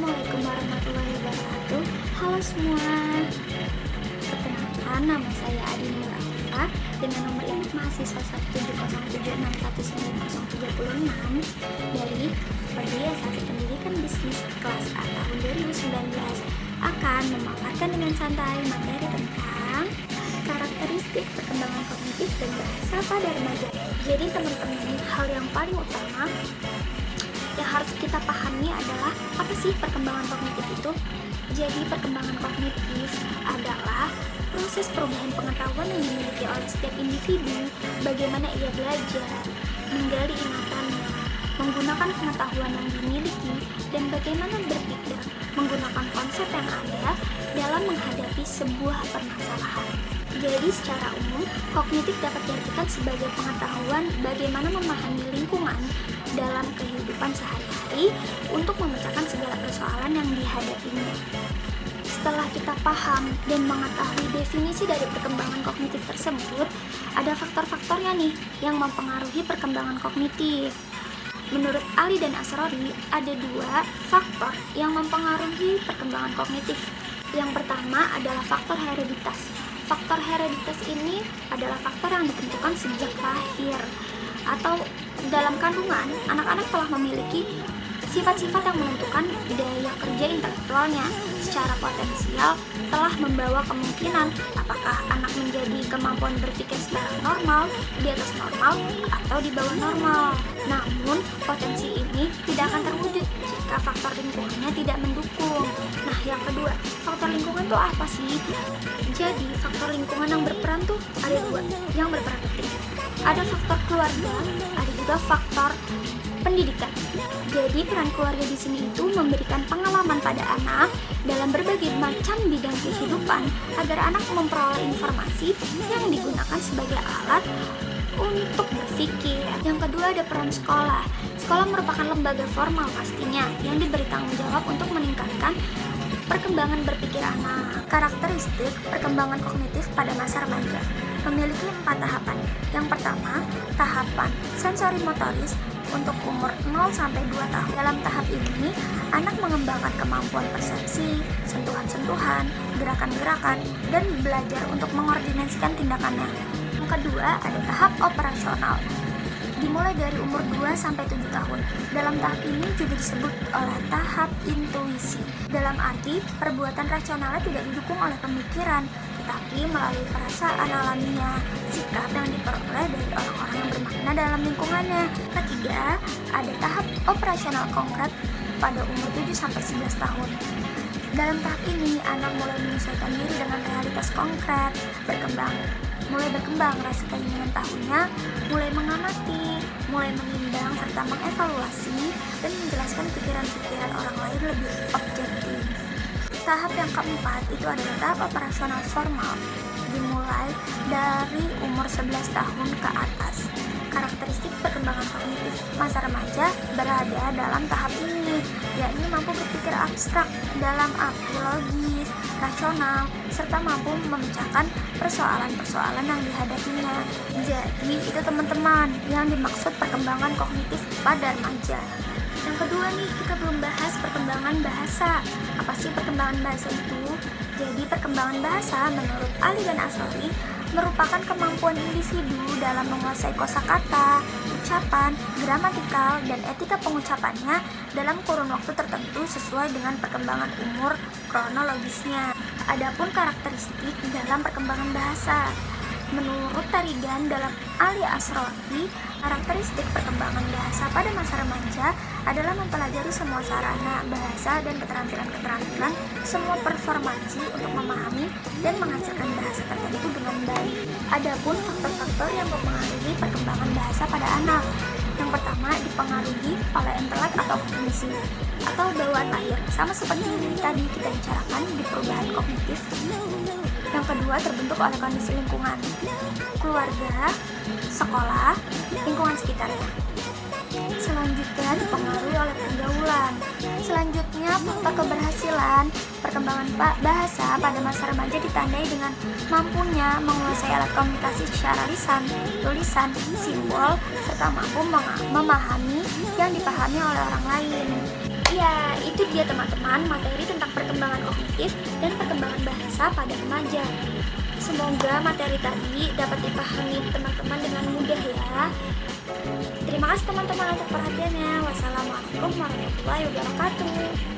Assalamualaikum warahmatullahi wabarakatuh. Halo semua. Perkenalkan, nama saya Adi Nur Afifah dengan nomor induk mahasiswa 170761936 dari Prodi S1 Pendidikan Bisnis kelas A tahun 2019 akan memaparkan dengan santai materi tentang karakteristik perkembangan kognitif dan bahasa pada remaja. Jadi teman-teman, hal yang paling utama yang harus kita pahami adalah apa sih perkembangan kognitif itu? Jadi perkembangan kognitif adalah proses perubahan pengetahuan yang dimiliki oleh setiap individu, bagaimana ia belajar, menggali ingatannya, menggunakan pengetahuan yang dimiliki, dan bagaimana berpikir menggunakan konsep yang ada dalam menghadapi sebuah permasalahan. Jadi secara umum, kognitif dapat diartikan sebagai pengetahuan bagaimana memahami lingkungan dalam kehidupan sehari-hari untuk memecahkan segala persoalan yang dihadapinya. Setelah kita paham dan mengetahui definisi dari perkembangan kognitif tersebut, ada faktor-faktornya nih yang mempengaruhi perkembangan kognitif. Menurut Ali dan Asrori, ada dua faktor yang mempengaruhi perkembangan kognitif. Yang pertama adalah faktor hereditas. Faktor hereditas ini adalah faktor yang ditentukan sejak lahir atau dalam kandungan. Anak-anak telah memiliki sifat-sifat yang menentukan daya kerja intelektualnya. Secara potensial telah membawa kemungkinan apakah anak menjadi kemampuan berpikir secara normal, di atas normal, atau di bawah normal. Namun, potensi ini tidak akan terwujud jika faktor lingkungannya tidak mendukung. Nah, yang kedua, faktor lingkungan itu apa sih? Jadi, faktor lingkungan yang berperan tuh ada dua yang berperan penting. Ada faktor keluarga, ada juga faktor pendidikan. Jadi peran keluarga di sini itu memberikan pengalaman pada anak dalam berbagai macam bidang kehidupan agar anak memperoleh informasi yang digunakan sebagai alat untuk berpikir. Yang kedua ada peran sekolah. Sekolah merupakan lembaga formal pastinya yang diberi tanggung jawab untuk meningkatkan perkembangan berpikir anak. Karakteristik perkembangan kognitif pada masa remaja memiliki 4 tahapan. Yang pertama, tahapan sensori motoris untuk umur 0-2 tahun. Dalam tahap ini, anak mengembangkan kemampuan persepsi, sentuhan-sentuhan, gerakan-gerakan, dan belajar untuk mengordinasikan tindakannya. Yang kedua, ada tahap operasional. Dimulai dari umur 2-7 tahun. Dalam tahap ini juga disebut oleh tahap intuisi. Dalam arti, perbuatan rasionalnya tidak didukung oleh pemikiran, tetapi melalui perasaan alaminya, sikap yang diperoleh dari orang-orang yang bermakna dalam lingkungannya. Ketiga, ada tahap operasional konkret pada umur 7-11 tahun. Dalam tahap ini, anak mulai menyesuaikan diri dengan realitas konkret, mulai berkembang rasa keinginan tahunya, mulai mengamati, mulai menimbang serta mengevaluasi dan menjelaskan pikiran-pikiran orang lain lebih objektif. Tahap yang keempat itu adalah tahap operasional formal, dimulai dari umur 11 tahun ke atas. Karakteristik perkembangan kognitif masa remaja berada dalam tahap ini, yakni mampu berpikir abstrak dalam arti logis, rasional, serta mampu memecahkan persoalan-persoalan yang dihadapinya. Jadi itu teman-teman yang dimaksud perkembangan kognitif pada remaja. Yang kedua nih, kita belum bahas perkembangan bahasa. Apa sih perkembangan bahasa itu? Jadi perkembangan bahasa menurut Ali dan Asrori merupakan kemampuan individu dalam menguasai kosakata, ucapan, gramatikal, dan etika pengucapannya dalam kurun waktu tertentu sesuai dengan perkembangan umur kronologisnya. Adapun karakteristik dalam perkembangan bahasa, menurut Tarigan dalam Ali Asrori, karakteristik perkembangan bahasa pada masa remaja adalah mempelajari semua sarana bahasa dan keterampilan-keterampilan semua performansi untuk memahami dan menghasilkan bahasa tertentu dengan baik. Adapun faktor-faktor yang mempengaruhi perkembangan bahasa pada anak, yang pertama dipengaruhi oleh intelek atau kognisi atau bawaan lahir, sama seperti yang tadi kita bicarakan di perubahan kognitif. Yang kedua terbentuk oleh kondisi lingkungan, keluarga, sekolah, lingkungan sekitarnya. Selanjutnya dipengaruhi oleh pergaulan. Selanjutnya faktor keberhasilan perkembangan bahasa pada masa remaja ditandai dengan mampunya menguasai alat komunikasi secara lisan, tulisan, simbol, serta mampu memahami yang dipahami oleh orang lain. Ya, itu dia teman-teman materi tentang perkembangan kognitif dan perkembangan bahasa pada remaja. Semoga materi tadi dapat dipahami teman-teman dengan mudah ya. Terima kasih teman-teman atas perhatiannya. Wassalamualaikum warahmatullahi wabarakatuh.